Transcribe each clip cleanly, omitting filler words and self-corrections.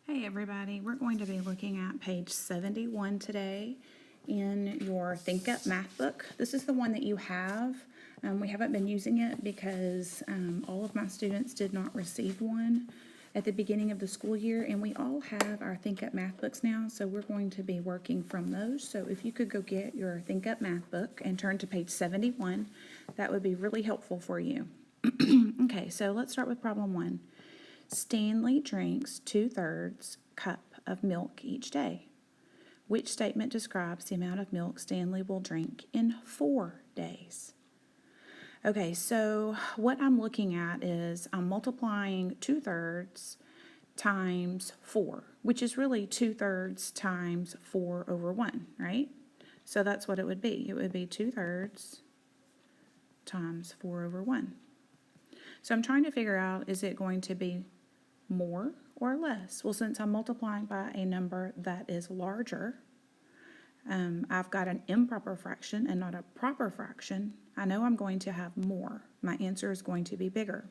Hey everybody, we're going to be looking at page 71 today in your Think Up math book. This is the one that you have. We haven't been using it because all of my students did not receive one at the beginning of the school year, and we all have our Think Up math books now, so we're going to be working from those. So if you could go get your Think Up math book and turn to page 71, that would be really helpful for you. Okay, so let's start with problem 1. Stanley drinks 2/3 cup of milk each day. Which statement describes the amount of milk Stanley will drink in 4 days? Okay, so what I'm looking at is I'm multiplying 2/3 times 4, which is really 2/3 times 4 over 1, right? So that's what it would be. It would be 2/3 times 4 over 1. So I'm trying to figure out, is it going to be more or less? Well, since I'm multiplying by a number that is larger, I've got an improper fraction and not a proper fraction. I know I'm going to have more. My answer is going to be bigger.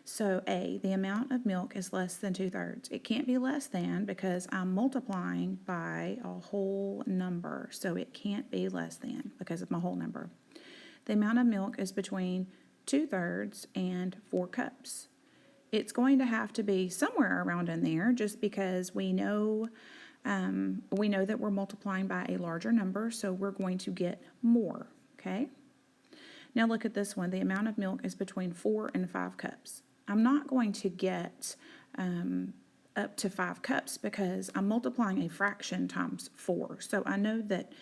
So A, the amount of milk is less than 2/3. It can't be less than because I'm multiplying by a whole number. So it can't be less than because of my whole number. The amount of milk is between 2/3 and 4 cups. It's going to have to be somewhere around in there just because we know that we're multiplying by a larger number, so we're going to get more, okay? Now look at this one. The amount of milk is between 4 and 5 cups. I'm not going to get up to 5 cups because I'm multiplying a fraction times 4. So I know that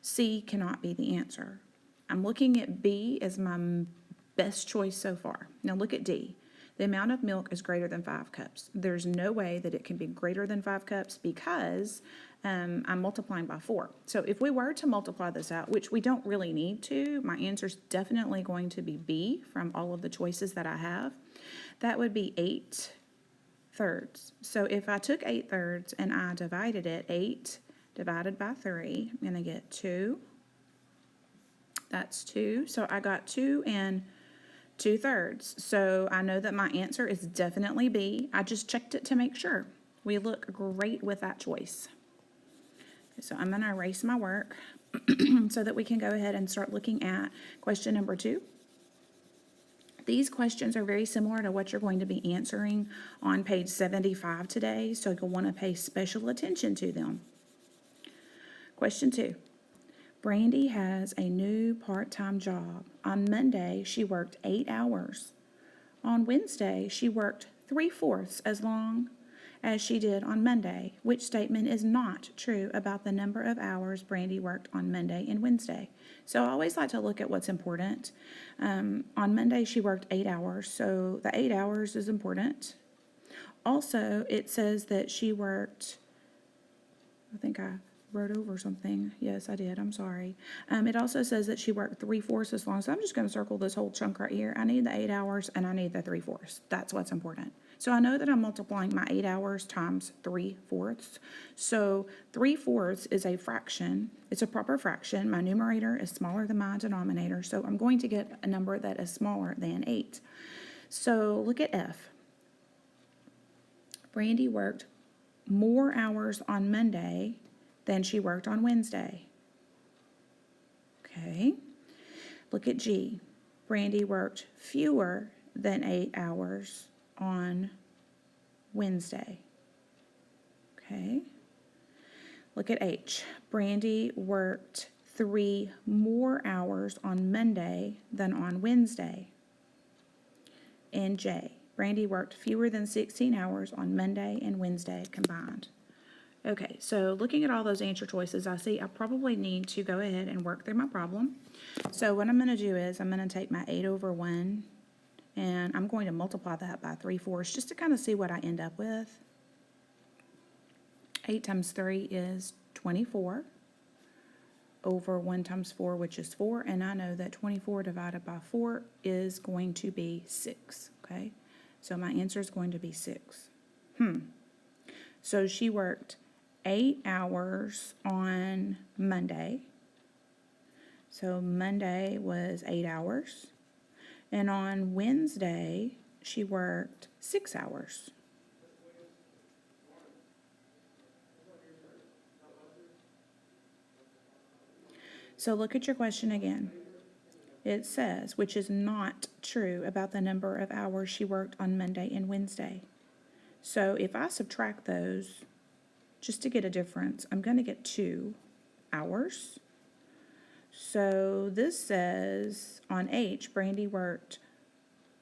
C cannot be the answer. I'm looking at B as my best choice so far. Now look at D. The amount of milk is greater than 5 cups. There's no way that it can be greater than 5 cups because I'm multiplying by 4. So if we were to multiply this out, which we don't really need to, my answer is definitely going to be B from all of the choices that I have. That would be 8/3. So if I took 8/3 and I divided it, 8 divided by 3, I'm going to get 2. That's 2. So I got 2 and 2/3. So I know that my answer is definitely B. I just checked it to make sure. We look great with that choice. So I'm going to erase my work so that we can go ahead and start looking at question number 2. These questions are very similar to what you're going to be answering on page 75 today, so you'll want to pay special attention to them. Question 2. Brandy has a new part-time job. On Monday, she worked 8 hours. On Wednesday, she worked 3/4 as long as she did on Monday. Which statement is not true about the number of hours Brandy worked on Monday and Wednesday? So I always like to look at what's important. On Monday, she worked 8 hours, so the 8 hours is important. Also, it says that she worked, I think I wrote over something. Yes, I did. I'm sorry. It also says that she worked 3/4 as long. So I'm just going to circle this whole chunk right here. I need the 8 hours and I need the 3/4. That's what's important. So I know that I'm multiplying my 8 hours times 3/4. So 3/4 is a fraction. It's a proper fraction. My numerator is smaller than my denominator. So I'm going to get a number that is smaller than 8. So look at F. Brandy worked more hours on Monday than she worked on Wednesday. Okay. Look at G. Brandy worked fewer than 8 hours on Wednesday. Okay. Look at H. Brandy worked 3 more hours on Monday than on Wednesday. And J. Brandy worked fewer than 16 hours on Monday and Wednesday combined. Okay, so looking at all those answer choices, I see I probably need to go ahead and work through my problem. So what I'm going to do is I'm going to take my 8 over 1, and I'm going to multiply that by 3/4 just to kind of see what I end up with. 8 times 3 is 24 over 1 times 4, which is 4, and I know that 24 divided by 4 is going to be 6, okay? So my answer is going to be 6. So she worked 8 hours on Monday. So Monday was 8 hours. And on Wednesday, she worked 6 hours. So look at your question again. It says, which is not true about the number of hours she worked on Monday and Wednesday. So if I subtract those, just to get a difference, I'm going to get 2 hours. So this says on H, Brandy worked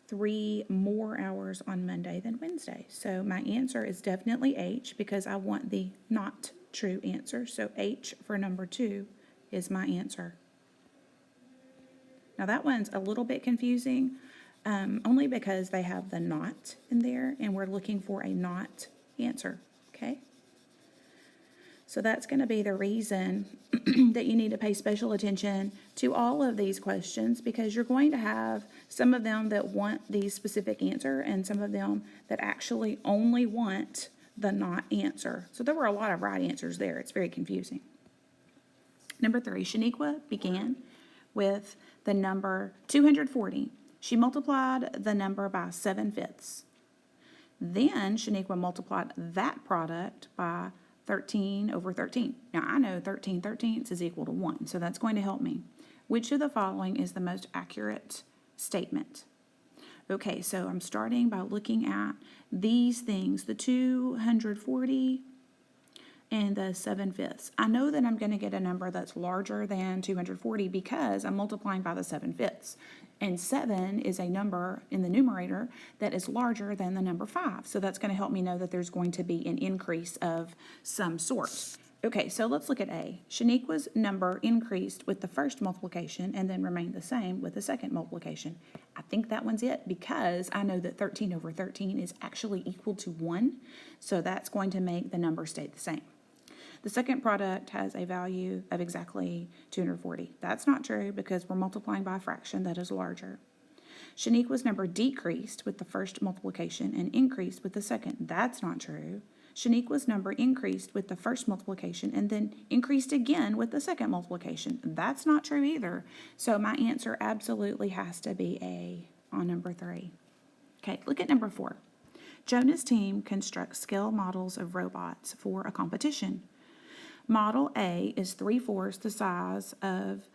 3 more hours on Monday than Wednesday. So my answer is definitely H because I want the not true answer. So H for number 2 is my answer. Now that one's a little bit confusing, only because they have the not in there and we're looking for a not answer, okay? So that's going to be the reason that you need to pay special attention to all of these questions, because you're going to have some of them that want the specific answer and some of them that actually only want the not answer. So there were a lot of right answers there. It's very confusing. Number 3, Shaniqua began with the number 240. She multiplied the number by 7/5. Then Shaniqua multiplied that product by 13 over 13. Now I know 13/13 is equal to 1, so that's going to help me. Which of the following is the most accurate statement? Okay, so I'm starting by looking at these things, the 240 and the 7/5. I know that I'm going to get a number that's larger than 240 because I'm multiplying by the 7/5. And 7 is a number in the numerator that is larger than the number 5. So that's going to help me know that there's going to be an increase of some sort. Okay, so let's look at A. Shaniqua's number increased with the first multiplication and then remained the same with the second multiplication. I think that one's it because I know that 13 over 13 is actually equal to 1. So that's going to make the number stay the same. The second product has a value of exactly 240. That's not true because we're multiplying by a fraction that is larger. Shaniqua's number decreased with the first multiplication and increased with the second. That's not true. Shaniqua's number increased with the first multiplication and then increased again with the second multiplication. That's not true either. So my answer absolutely has to be A on number 3. Okay, look at number 4. Jonah's team constructs scale models of robots for a competition. Model A is 3/4 the size of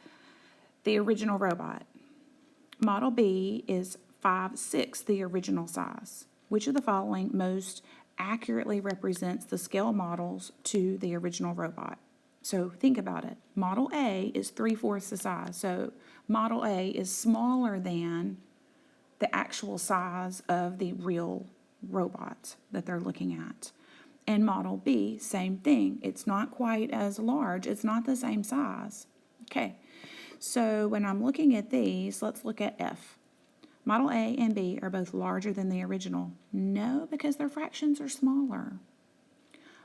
the original robot. Model B is 5/6 the original size. Which of the following most accurately represents the scale models to the original robot? So think about it. Model A is 3/4 the size. So Model A is smaller than the actual size of the real robot that they're looking at. And Model B, same thing. It's not quite as large. It's not the same size. Okay, so when I'm looking at these, let's look at F. Model A and B are both larger than the original. No, because their fractions are smaller.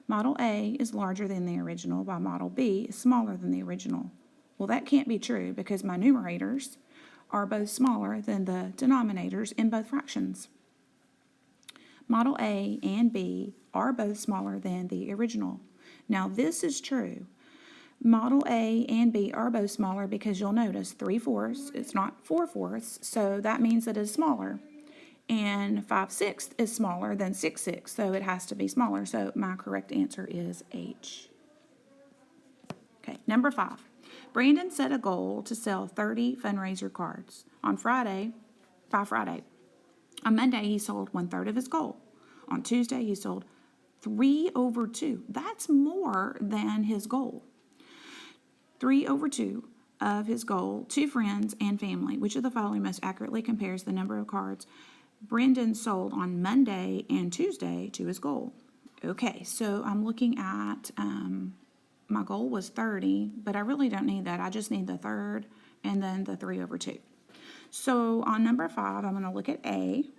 Model A is larger than the original, while Model B is smaller than the original. Well, that can't be true because my numerators are both smaller than the denominators in both fractions. Model A and B are both smaller than the original. Now this is true. Model A and B are both smaller because you'll notice 3/4, it's not 4/4, so that means it is smaller. And 5/6 is smaller than 6/6, so it has to be smaller. So my correct answer is H. Okay, number 5. Brandon set a goal to sell 30 fundraiser cards by Friday. On Monday, he sold 1/3 of his goal. On Tuesday, he sold 3/2. That's more than his goal. 3/2 of his goal to friends and family. Which of the following most accurately compares the number of cards Brendan sold on Monday and Tuesday to his goal? Okay, so I'm looking at, my goal was 30, but I really don't need that. I just need the third and then the 3/2. So on number 5, I'm going to look at A.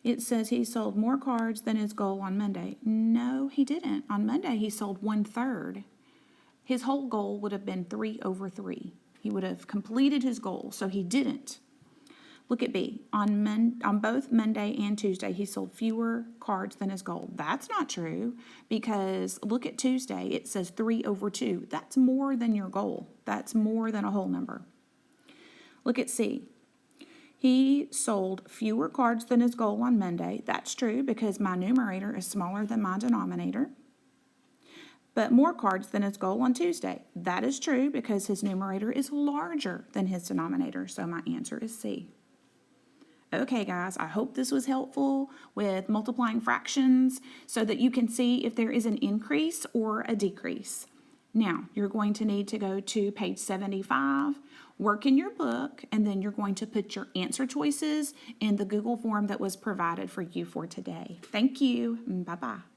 It says he sold more cards than his goal on Monday. No, he didn't. On Monday, he sold 1/3. His whole goal would have been 3/3. He would have completed his goal, so he didn't. Look at B. On both Monday and Tuesday, he sold fewer cards than his goal. That's not true because look at Tuesday. It says 3/2. That's more than your goal. That's more than a whole number. Look at C. He sold fewer cards than his goal on Monday. That's true because my numerator is smaller than my denominator. but more cards than his goal on Tuesday. That is true because his numerator is larger than his denominator, so my answer is C. Okay, guys, I hope this was helpful with multiplying fractions so that you can see if there is an increase or a decrease. Now, you're going to need to go to page 75, work in your book, and then you're going to put your answer choices in the Google form that was provided for you for today. Thank you. Bye-bye.